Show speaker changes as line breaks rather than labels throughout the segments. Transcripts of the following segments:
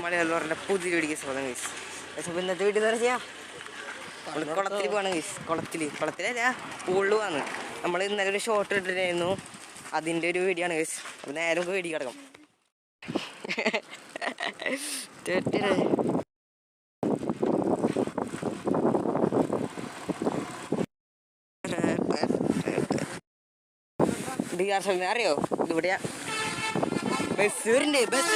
മലയാളം പുതിയ വീഡിയോ സ്വാഗതം ഗൈസ്. പക്ഷെ ഇന്നത്തെ വീഡിയോ എന്താ ചെയ്യാ, നമ്മൾ കുളത്തിൽ പോവാണ് ഗൈസ്. കുളത്തിലല്ല, പൂളിൽ പോവാന്ന്. നമ്മൾ ഇന്നലെ ഒരു ഷോർട്ട് ഇട്ടിട്ടായിരുന്നു, അതിൻ്റെ ഒരു വീഡിയോ ആണ് ഗൈസ്. അപ്പം നേരെ നമുക്ക് വീഡിയോ കിടക്കാം. അറിയോ, ഇതിവിടെയാ ബസ് വരുന്നുണ്ട്. ബസ്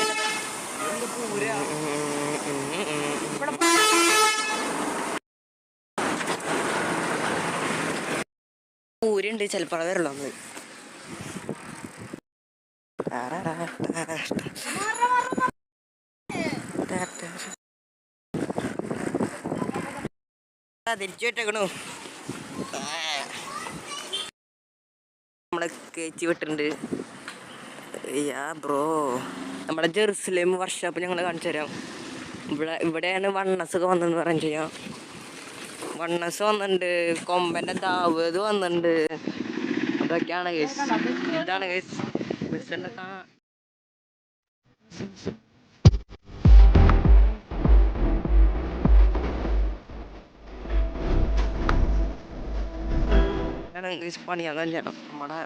പൂരുണ്ട്, ചിലപ്പോൾ വരുള്ളൂ നമ്മൾ. തിരിച്ചു വിട്ടേക്കണു. നമ്മളെ കയറ്റി വിട്ടിട്ടുണ്ട്. ബ്രോ, നമ്മുടെ ജെറുസലേം വർക്ക്ഷോപ്പ് ഞങ്ങൾ കാണിച്ചു തരാം. ഇവിടെയാണ് വണ്ണസൊക്കെ വന്നതെന്ന് പറയാൻ ചെയ്യാം. വണ്ണസ് വന്നിട്ടുണ്ട്, കൊമ്പൻ്റെ ദാവത് വന്നിട്ടുണ്ട്. അതൊക്കെയാണ് കേസ്. ഇതാണ് കേസ് ബസ്സിൻ്റെ പണിയാൻ ചെയ്യണം. നമ്മുടെ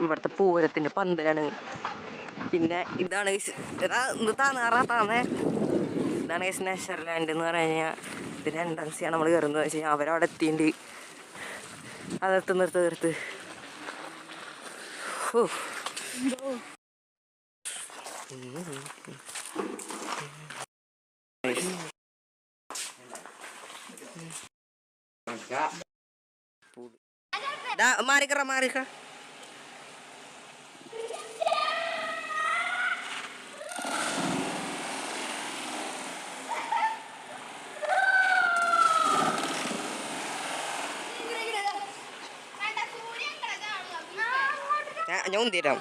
ഇവിടുത്തെ പൂരത്തിൻ്റെ പന്തലാണ്. പിന്നെ ഇതാണ് താന്നേ. ഇതാണ് കേസ് നെതർലാൻഡ് എന്ന് പറഞ്ഞു കഴിഞ്ഞാൽ. ഇതിൻ്റെ എൻട്രൻസ് ആണ് നമ്മൾ കയറുന്നത് വെച്ച് കഴിഞ്ഞാൽ. അവരവിടെ എത്തിയിട്ടുണ്ട്. നിർത്ത് മാറിക്ക ഞാൻ തരാം.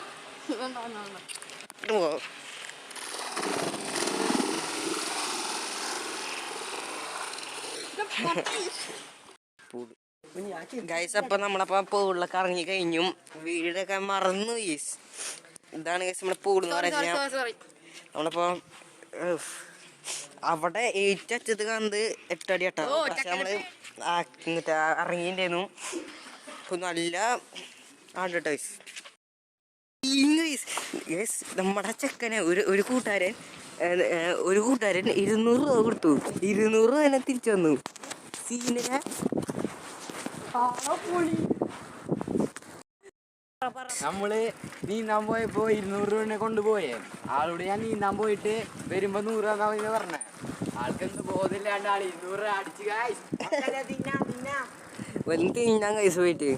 ഗൈസ്, അപ്പം നമ്മളപ്പോൾ പൂളിലൊക്കെ ഇറങ്ങി കഴിഞ്ഞു. വീടൊക്കെ മറന്നു ഗൈസ്. ഇതാണ് ഗൈസ് നമ്മുടെ പൂളെന്ന് പറഞ്ഞാൽ. നമ്മളിപ്പോൾ അവിടെ ഏറ്റച്ചത് കണ്ട് 8 അടി കേട്ടോ. പക്ഷെ നമ്മൾ ഇറങ്ങിയിട്ടുണ്ടായിരുന്നു. ഇപ്പം നല്ല ആണ്ട് ഗൈസ്. നമ്മുടെ ചെക്കനെ ഒരു കൂട്ടുകാരൻ 200 രൂപ കൊടുത്തു. 200 രൂപ തന്നെ തിരിച്ചു വന്നു. സീനിനെ
നമ്മള് നീന്താൻ പോയപ്പോ 200 രൂപ കൊണ്ടുപോയേ. ആളോട് ഞാൻ നീന്താൻ പോയിട്ട് വരുമ്പോ 100 രൂപ പറഞ്ഞേ. ആൾക്കെന്ത് ബോധമില്ലാണ്ട് ആൾ 200 രൂപ അടിച്ചു.
തിന്നാൻ കൈസ് പോയിട്ട്